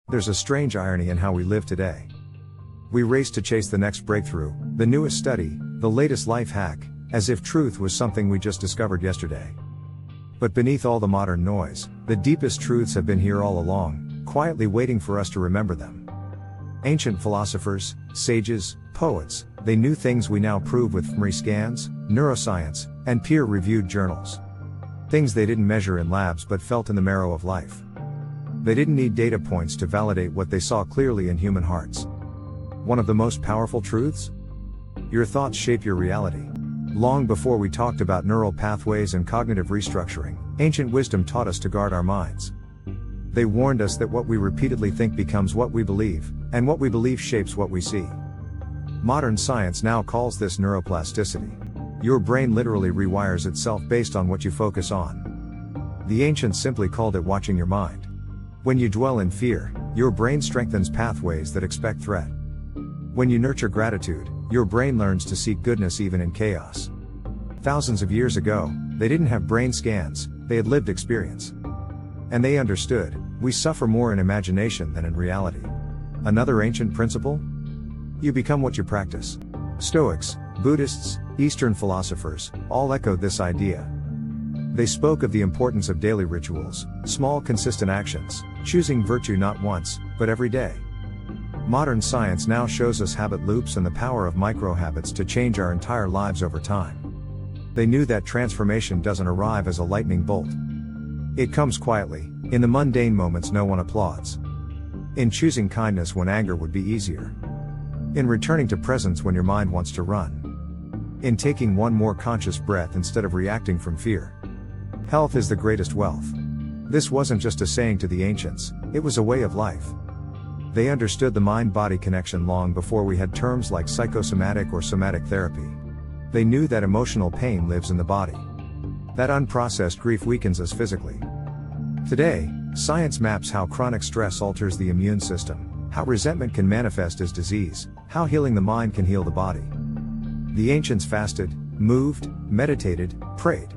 There's a strange irony in how we live today. We race to chase the next breakthrough, the newest study, the latest life hack, as if truth was something we just discovered yesterday. But beneath all the modern noise, the deepest truths have been here all along, quietly waiting for us to remember them. Ancient philosophers, sages, poets, they knew things we now prove with fMRI scans, neuroscience, and peer-reviewed journals. Things they didn't measure in labs but felt in the marrow of life. They didn't need data points to validate what they saw clearly in human hearts. One of the most powerful truths? Your thoughts shape your reality. Long before we talked about neural pathways and cognitive restructuring, ancient wisdom taught us to guard our minds. They warned us that what we repeatedly think becomes what we believe, and what we believe shapes what we see. Modern science now calls this neuroplasticity. Your brain literally rewires itself based on what you focus on. The ancients simply called it watching your mind. When you dwell in fear, your brain strengthens pathways that expect threat. When you nurture gratitude, your brain learns to seek goodness even in chaos. Thousands of years ago, they didn't have brain scans, they had lived experience. And they understood, we suffer more in imagination than in reality. Another ancient principle? You become what you practice. Stoics, Buddhists, Eastern philosophers, all echoed this idea. They spoke of the importance of daily rituals, small consistent actions, choosing virtue not once, but every day. Modern science now shows us habit loops and the power of micro-habits to change our entire lives over time. They knew that transformation doesn't arrive as a lightning bolt. It comes quietly, in the mundane moments no one applauds. In choosing kindness when anger would be easier. In returning to presence when your mind wants to run. In taking one more conscious breath instead of reacting from fear. Health is the greatest wealth. This wasn't just a saying to the ancients, it was a way of life. They understood the mind-body connection long before we had terms like psychosomatic or somatic therapy. They knew that emotional pain lives in the body. That unprocessed grief weakens us physically. Today, science maps how chronic stress alters the immune system, how resentment can manifest as disease, how healing the mind can heal the body. The ancients fasted, moved, meditated, prayed.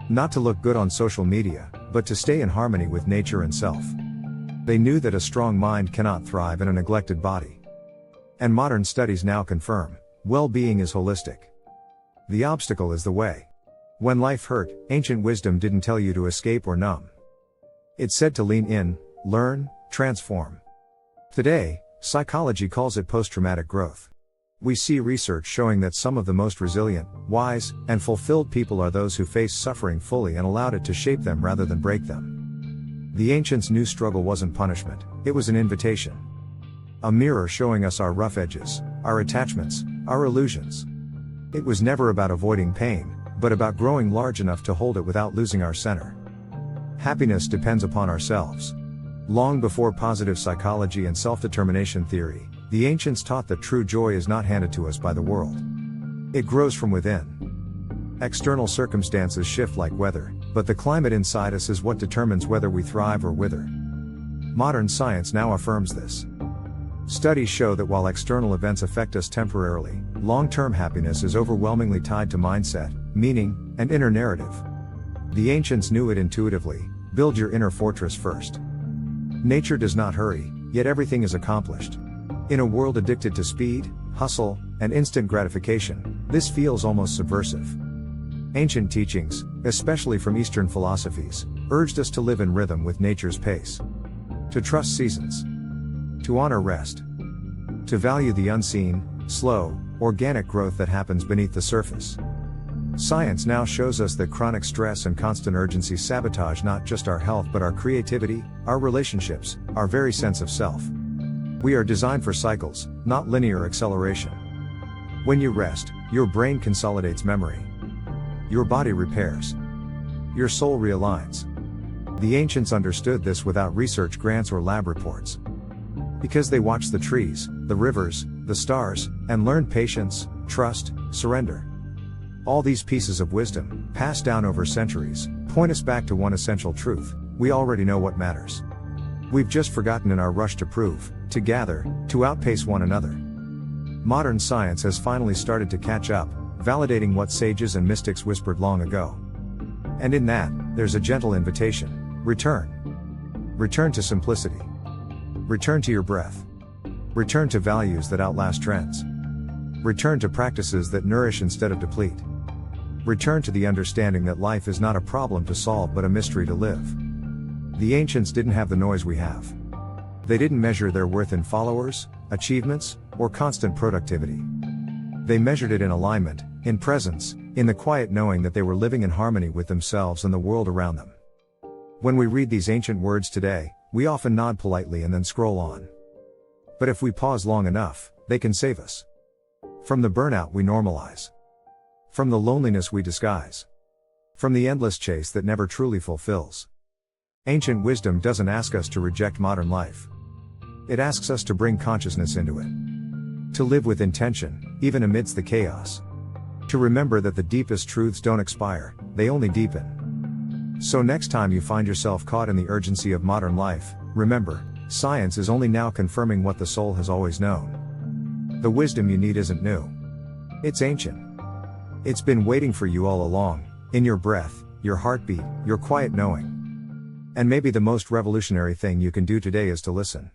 Not to look good on social media, but to stay in harmony with nature and self. They knew that a strong mind cannot thrive in a neglected body. And modern studies now confirm, well-being is holistic. The obstacle is the way. When life hurt, ancient wisdom didn't tell you to escape or numb. It said to lean in, learn, transform. Today, psychology calls it post-traumatic growth. We see research showing that some of the most resilient, wise, and fulfilled people are those who faced suffering fully and allowed it to shape them rather than break them. The ancients knew struggle wasn't punishment, it was an invitation. A mirror showing us our rough edges, our attachments, our illusions. It was never about avoiding pain, but about growing large enough to hold it without losing our center. Happiness depends upon ourselves. Long before positive psychology and self-determination theory, the ancients taught that true joy is not handed to us by the world. It grows from within. External circumstances shift like weather, but the climate inside us is what determines whether we thrive or wither. Modern science now affirms this. Studies show that while external events affect us temporarily, long-term happiness is overwhelmingly tied to mindset, meaning, and inner narrative. The ancients knew it intuitively: build your inner fortress first. Nature does not hurry, yet everything is accomplished. In a world addicted to speed, hustle, and instant gratification, this feels almost subversive. Ancient teachings, especially from Eastern philosophies, urged us to live in rhythm with nature's pace. To trust seasons. To honor rest. To value the unseen, slow, organic growth that happens beneath the surface. Science now shows us that chronic stress and constant urgency sabotage not just our health but our creativity, our relationships, our very sense of self. We are designed for cycles, not linear acceleration. When you rest, your brain consolidates memory. Your body repairs. Your soul realigns. The ancients understood this without research grants or lab reports. Because they watched the trees, the rivers, the stars, and learned patience, trust, surrender. All these pieces of wisdom, passed down over centuries, point us back to one essential truth: we already know what matters. We've just forgotten in our rush to prove, to gather, to outpace one another. Modern science has finally started to catch up, validating what sages and mystics whispered long ago. And in that, there's a gentle invitation: return. Return to simplicity. Return to your breath. Return to values that outlast trends. Return to practices that nourish instead of deplete. Return to the understanding that life is not a problem to solve but a mystery to live. The ancients didn't have the noise we have. They didn't measure their worth in followers, achievements, or constant productivity. They measured it in alignment, in presence, in the quiet knowing that they were living in harmony with themselves and the world around them. When we read these ancient words today, we often nod politely and then scroll on. But if we pause long enough, they can save us. From the burnout we normalize. From the loneliness we disguise. From the endless chase that never truly fulfills. Ancient wisdom doesn't ask us to reject modern life. It asks us to bring consciousness into it. To live with intention, even amidst the chaos. To remember that the deepest truths don't expire, they only deepen. So next time you find yourself caught in the urgency of modern life, remember, science is only now confirming what the soul has always known. The wisdom you need isn't new. It's ancient. It's been waiting for you all along, in your breath, your heartbeat, your quiet knowing. And maybe the most revolutionary thing you can do today is to listen.